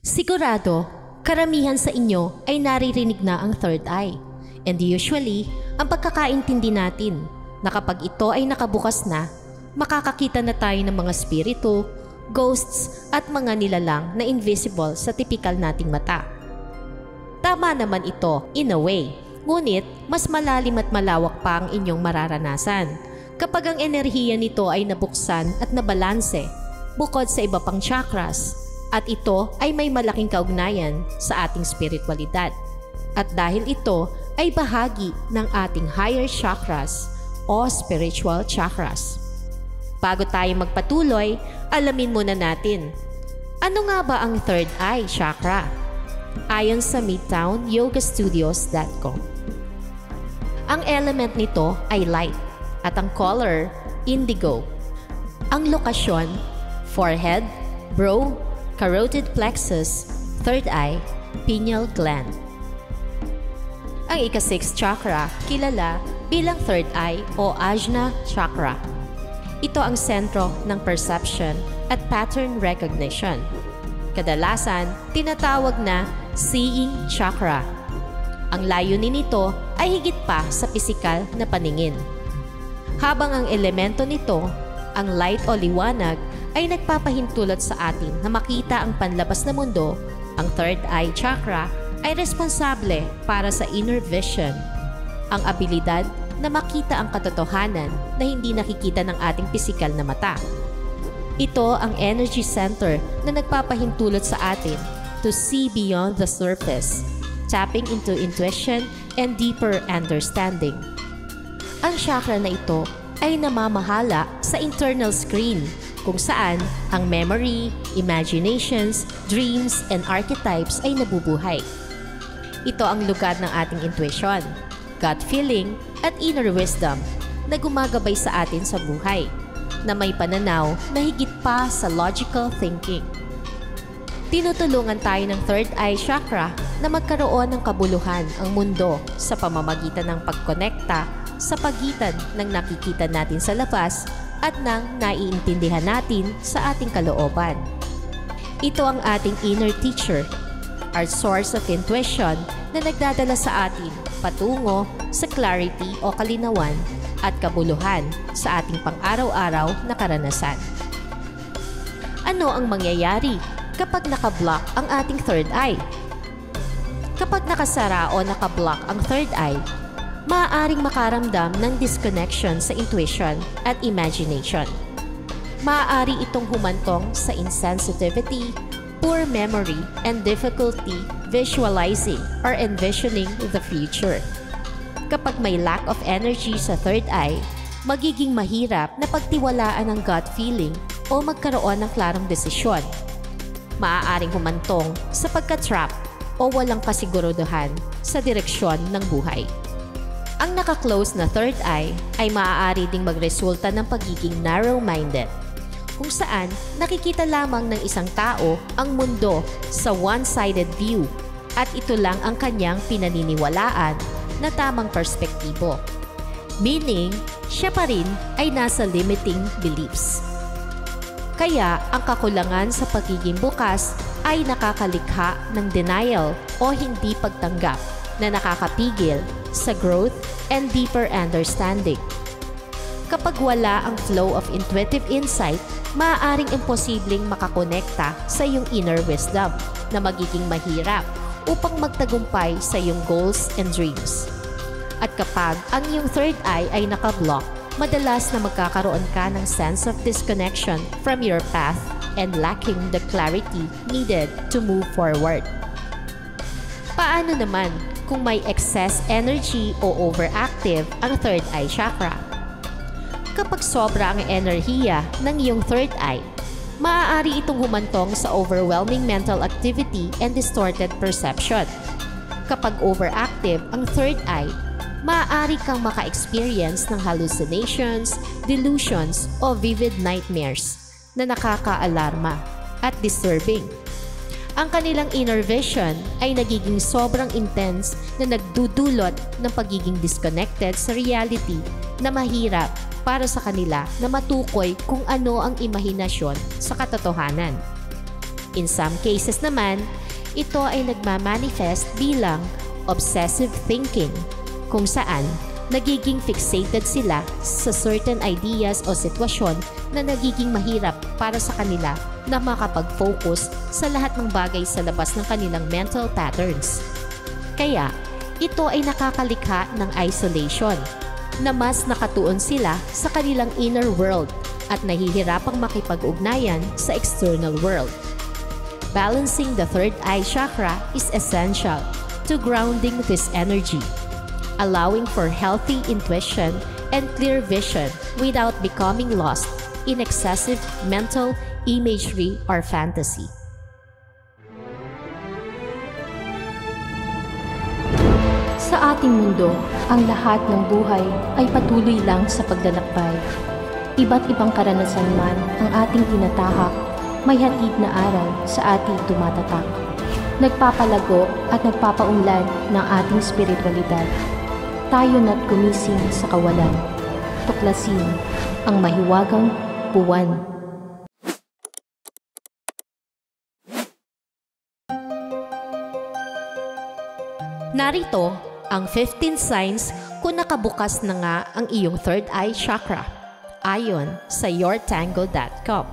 Sigurado, karamihan sa inyo ay naririnig na ang third eye. And usually, ang pagkakaintindi natin na kapag ito ay nakabukas na, makakakita na tayo ng mga spirito, ghosts at mga nilalang na invisible sa tipikal nating mata. Tama naman ito in a way, ngunit mas malalim at malawak pa ang inyong mararanasan kapag ang enerhiya nito ay nabuksan at nabalanse bukod sa iba pang chakras. At ito ay may malaking kaugnayan sa ating spiritualidad. At dahil ito ay bahagi ng ating higher chakras o spiritual chakras. Bago tayo magpatuloy, alamin muna natin, ano nga ba ang third eye chakra? Ayon sa MidtownYogaStudios.com. Ang element nito ay light at ang color, indigo. Ang lokasyon, forehead, brow, carotid plexus, third eye, pineal gland. Ang ika-6th chakra, kilala bilang third eye o Ajna chakra. Ito ang sentro ng perception at pattern recognition. Kadalasan, tinatawag na seeing chakra. Ang layunin nito ay higit pa sa pisikal na paningin. Habang ang elemento nito, ang light o liwanag, ay nagpapahintulot sa atin na makita ang panlabas na mundo, ang third eye chakra ay responsable para sa inner vision, ang abilidad na makita ang katotohanan na hindi nakikita ng ating pisikal na mata. Ito ang energy center na nagpapahintulot sa atin to see beyond the surface, tapping into intuition and deeper understanding. Ang chakra na ito ay namamahala sa internal screen kung saan ang memory, imaginations, dreams, and archetypes ay nabubuhay. Ito ang lugar ng ating intuition, gut feeling, at inner wisdom na gumagabay sa atin sa buhay, na may pananaw na higit pa sa logical thinking. Tinutulungan tayo ng third eye chakra na magkaroon ng kabuluhan ang mundo sa pamamagitan ng pagkonekta sa pagitan ng nakikita natin sa labas at ng naiintindihan natin sa ating kalooban. Ito ang ating inner teacher, our source of intuition na nagdadala sa atin patungo sa clarity o kalinawan at kabuluhan sa ating pang-araw-araw na karanasan. Ano ang mangyayari kapag nakablock ang ating third eye? Kapag nakasara o nakablock ang third eye, maaaring makaramdam ng disconnection sa intuition at imagination. Maaari itong humantong sa insensitivity, poor memory, and difficulty visualizing or envisioning the future. Kapag may lack of energy sa third eye, magiging mahirap na pagtiwalaan ang gut feeling o magkaroon ng klarong desisyon. Maaaring humantong sa pagka-trap o walang kasiguraduhan sa direksyon ng buhay. Ang naka-close na third eye ay maaari ding magresulta ng pagiging narrow-minded, kung saan nakikita lamang ng isang tao ang mundo sa one-sided view at ito lang ang kanyang pinaniniwalaan na tamang perspektibo. Meaning, siya pa rin ay nasa limiting beliefs. Kaya ang kakulangan sa pagiging bukas ay nakakalikha ng denial o hindi pagtanggap na nakakapigil sa growth and deeper understanding. Kapag wala ang flow of intuitive insight, maaaring imposibleng makakonekta sa iyong inner wisdom na magiging mahirap upang magtagumpay sa iyong goals and dreams. At kapag ang iyong third eye ay nakablock, madalas na magkakaroon ka ng sense of disconnection from your path and lacking the clarity needed to move forward. Paano naman kung may excess energy o overactive ang third eye chakra? Kapag sobra ang enerhiya ng iyong third eye, maaari itong humantong sa overwhelming mental activity and distorted perception. Kapag overactive ang third eye, maaari kang maka-experience ng hallucinations, delusions, o vivid nightmares na nakaka-alarma at disturbing. Ang kanilang inner vision ay nagiging sobrang intense na nagdudulot ng pagiging disconnected sa reality na mahirap para sa kanila na matukoy kung ano ang imahinasyon sa katotohanan. In some cases naman, ito ay nagmamanifest bilang obsessive thinking, kung saan nagiging fixated sila sa certain ideas o sitwasyon na nagiging mahirap para sa kanila na makapag-focus sa lahat ng bagay sa labas ng kanilang mental patterns. Kaya, ito ay nakakalikha ng isolation, na mas nakatuon sila sa kanilang inner world at nahihirapang makipag-ugnayan sa external world. Balancing the third eye chakra is essential to grounding this energy, allowing for healthy intuition and clear vision without becoming lost in excessive mental imagery or fantasy. Sa ating mundo, ang lahat ng buhay ay patuloy lang sa paglalakbay. Iba't ibang karanasan man ang ating tinatahak, may hatid na aral sa ating tumatatak. Nagpapalago at nagpapaunlad ng ating spiritualidad. Tayo na't gumising sa kawalan. Tuklasin ang mahiwagang buwan. Narito ang 15 signs kung nakabukas na nga ang iyong third eye chakra, ayon sa yourtango.com.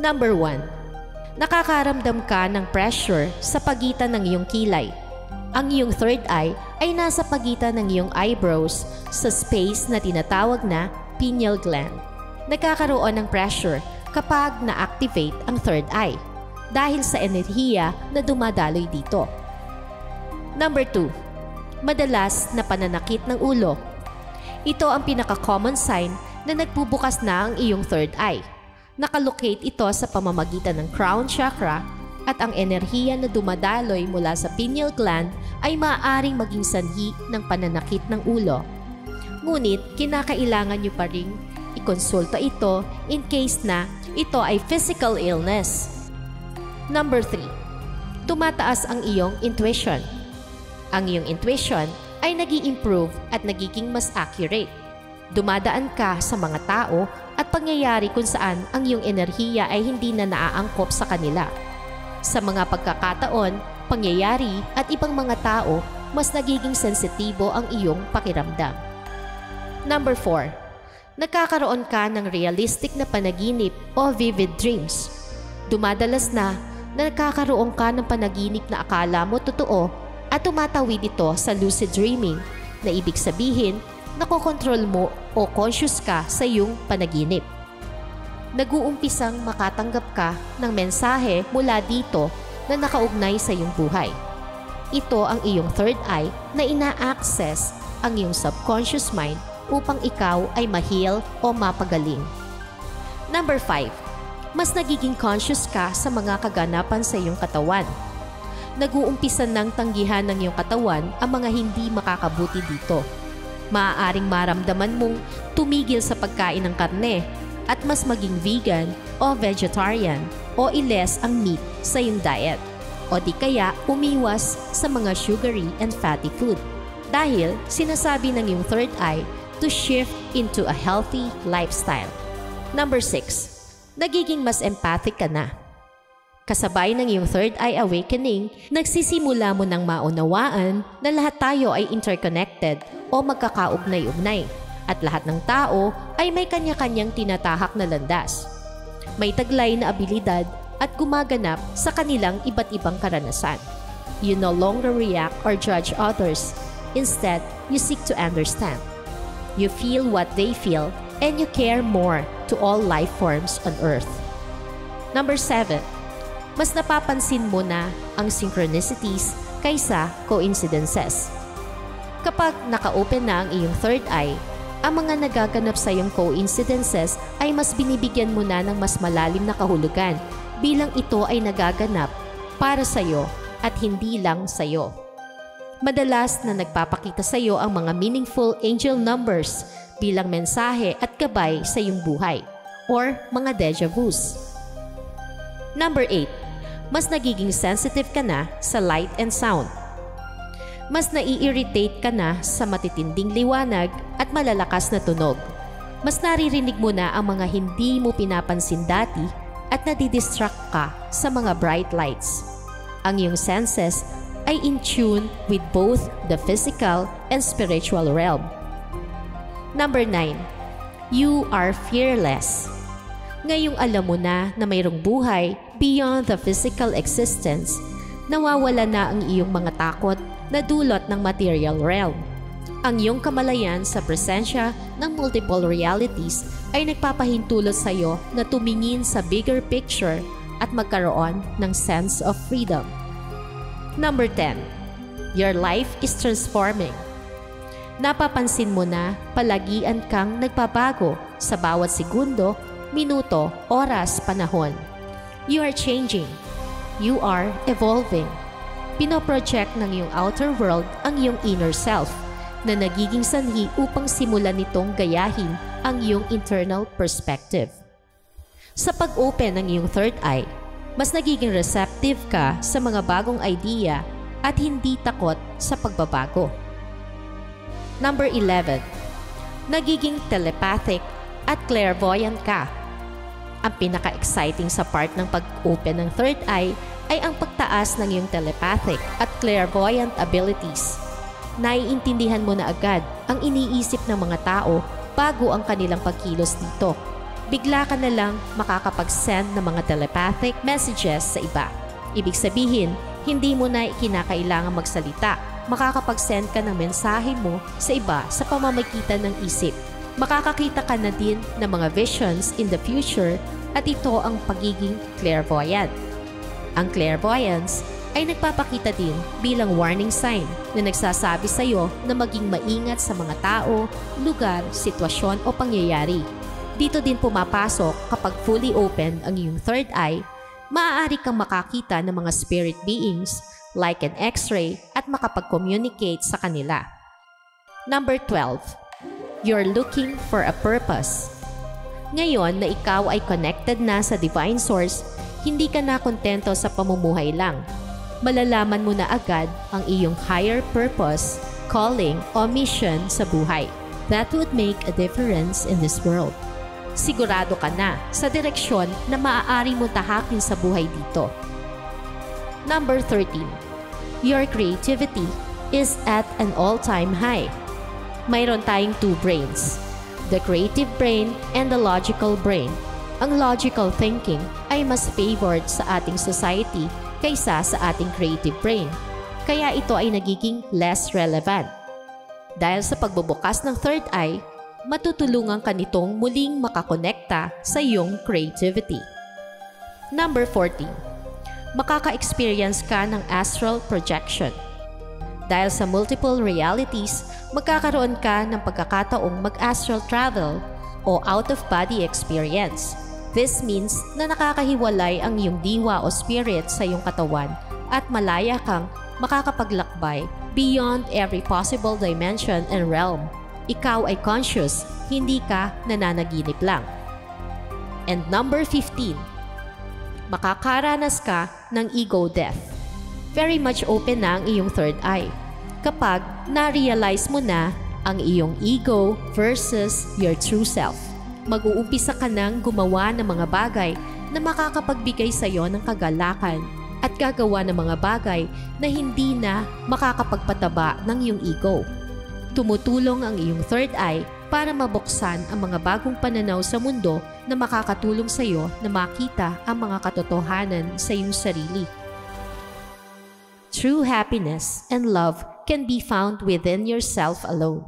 Number 1. Nakakaramdam ka ng pressure sa pagitan ng iyong kilay. Ang iyong third eye ay nasa pagitan ng iyong eyebrows sa space na tinatawag na pineal gland. Nagkakaroon ng pressure kapag na-activate ang third eye dahil sa enerhiya na dumadaloy dito. Number 2. Madalas na pananakit ng ulo. Ito ang pinaka-common sign na nagbubukas na ang iyong third eye. Nakalocate ito sa pamamagitan ng crown chakra at ang enerhiya na dumadaloy mula sa pineal gland ay maaaring maging sanhi ng pananakit ng ulo. Ngunit kinakailangan nyo pa ring ikonsulta ito in case na ito ay physical illness. Number 3. Tumataas ang iyong intuition. Ang iyong intuition ay nag-i-improve at nagiging mas accurate. Dumadaan ka sa mga tao at pangyayari kung saan ang iyong enerhiya ay hindi na naaangkop sa kanila. Sa mga pagkakataon, pangyayari at ibang mga tao, mas nagiging sensitibo ang iyong pakiramdam. Number 4. Nagkakaroon ka ng realistic na panaginip o vivid dreams. Dumadalas na nagkakaroon ka ng panaginip na akala mo totoo at tumatawid ito sa lucid dreaming, na ibig sabihin, nakokontrol mo o conscious ka sa iyong panaginip. Nag-uumpisang makatanggap ka ng mensahe mula dito na nakaugnay sa iyong buhay. Ito ang iyong third eye na ina-access ang iyong subconscious mind upang ikaw ay ma-heal o mapagaling. Number 5. Mas nagiging conscious ka sa mga kaganapan sa iyong katawan. Nag-uumpisa ng tanggihan ng iyong katawan ang mga hindi makakabuti dito. Maaaring maramdaman mong tumigil sa pagkain ng karne at mas maging vegan o vegetarian o i-less ang meat sa iyong diet, o di kaya umiwas sa mga sugary and fatty food dahil sinasabi ng iyong third eye to shift into a healthy lifestyle. Number 6. Nagiging mas empathic ka na. Kasabay ng iyong third eye awakening, nagsisimula mo ng maunawaan na lahat tayo ay interconnected o magkakaugnay-ugnay at lahat ng tao ay may kanya-kanyang tinatahak na landas. May taglay na abilidad at gumaganap sa kanilang iba't ibang karanasan. You no longer react or judge others. Instead, you seek to understand. You feel what they feel and you care more to all life forms on earth. Number 7. Mas napapansin mo na ang synchronicities kaysa coincidences. Kapag naka-open na ang iyong third eye, ang mga nagaganap sa iyong coincidences ay mas binibigyan mo na ng mas malalim na kahulugan bilang ito ay nagaganap para sa iyo at hindi lang sa iyo. Madalas na nagpapakita sa iyo ang mga meaningful angel numbers bilang mensahe at gabay sa iyong buhay or mga deja vus. Number 8. Mas nagiging sensitive ka na sa light and sound. Mas nai-irritate ka na sa matitinding liwanag at malalakas na tunog. Mas naririnig mo na ang mga hindi mo pinapansin dati at nadidistract ka sa mga bright lights. Ang iyong senses ay in tune with both the physical and spiritual realm. Number 9. You are fearless. Ngayong alam mo na mayroong buhay beyond the physical existence, nawawala na ang iyong mga takot na dulot ng material realm. Ang iyong kamalayan sa presensya ng multiple realities ay nagpapahintulot sa iyo na tumingin sa bigger picture at magkaroon ng sense of freedom. Number 10. Your life is transforming. Napapansin mo na palagian kang nagbabago sa bawat segundo, minuto, oras, panahon. You are changing. You are evolving. Pinoproject ng iyong outer world ang iyong inner self na nagiging sanhi upang simulan nitong gayahin ang iyong internal perspective. Sa pag-open ng iyong third eye, mas nagiging receptive ka sa mga bagong idea at hindi takot sa pagbabago. Number 11. Nagiging telepathic at clairvoyant ka. Ang pinaka-exciting sa part ng pag-open ng third eye ay ang pagtaas ng iyong telepathic at clairvoyant abilities. Naiintindihan mo na agad ang iniisip ng mga tao bago ang kanilang pagkilos dito. Bigla ka na lang makakapag-send ng mga telepathic messages sa iba. Ibig sabihin, hindi mo na kinakailangan magsalita. Makakapag-send ka ng mensahe mo sa iba sa pamamagitan ng isip. Makakakita ka na din ng mga visions in the future at ito ang pagiging clairvoyant. Ang clairvoyance ay nagpapakita din bilang warning sign na nagsasabi sa iyo na maging maingat sa mga tao, lugar, sitwasyon o pangyayari. Dito din pumapasok kapag fully open ang iyong third eye, maaari kang makakita ng mga spirit beings like an X-ray at makapag-communicate sa kanila. Number 12. You're looking for a purpose. Ngayon na ikaw ay connected na sa divine source, hindi ka na kontento sa pamumuhay lang. Malalaman mo na agad ang iyong higher purpose, calling o mission sa buhay. That would make a difference in this world. Sigurado ka na sa direksyon na maaari mo tahakin sa buhay dito. Number 13. Your creativity is at an all-time high. Mayroon tayong two brains, the creative brain and the logical brain. Ang logical thinking ay mas favored sa ating society kaysa sa ating creative brain, kaya ito ay nagiging less relevant. Dahil sa pagbubukas ng third eye, matutulungan ka nitong muling makakonekta sa iyong creativity. Number 14. Makaka-experience ka ng astral projection. Dahil sa multiple realities, magkakaroon ka ng pagkakataong mag-astral travel o out-of-body experience. This means na nakakahiwalay ang iyong diwa o spirit sa iyong katawan at malaya kang makakapaglakbay beyond every possible dimension and realm. Ikaw ay conscious, hindi ka nananaginip lang. And number 15. Makakaranas ka ng ego death. Very much open na ang iyong third eye kapag na-realize mo na ang iyong ego versus your true self. Mag-uumpisa ka nang gumawa ng mga bagay na makakapagbigay sa iyo ng kagalakan at gagawa ng mga bagay na hindi na makakapagpataba ng iyong ego. Tumutulong ang iyong third eye para mabuksan ang mga bagong pananaw sa mundo na makakatulong sa iyo na makita ang mga katotohanan sa iyong sarili. True happiness and love can be found within yourself alone.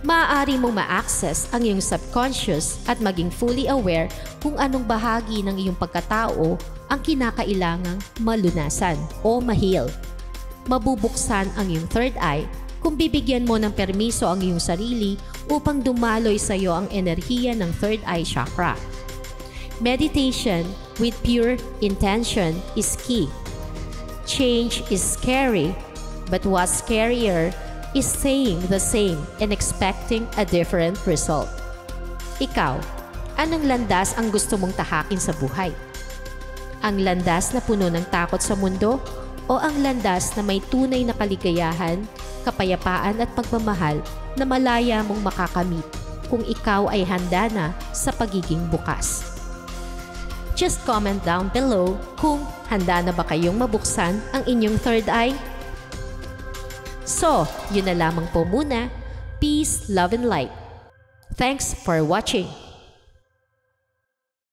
Maaari mong ma-access ang iyong subconscious at maging fully aware kung anong bahagi ng iyong pagkatao ang kinakailangang malunasan o ma-heal. Mabubuksan ang iyong third eye kung bibigyan mo ng permiso ang iyong sarili upang dumaloy sa iyo ang enerhiya ng third eye chakra. Meditation with pure intention is key. Change is scary, but what's scarier is saying the same and expecting a different result. Ikaw, anong landas ang gusto mong tahakin sa buhay? Ang landas na puno ng takot sa mundo o ang landas na may tunay na kaligayahan, kapayapaan at pagmamahal na malaya mong makakamit kung ikaw ay handa na sa pagiging bukas? Just comment down below kung handa na ba kayong mabuksan ang inyong third eye. So, yun na lamang po muna. Peace, love, and light. Thanks for watching.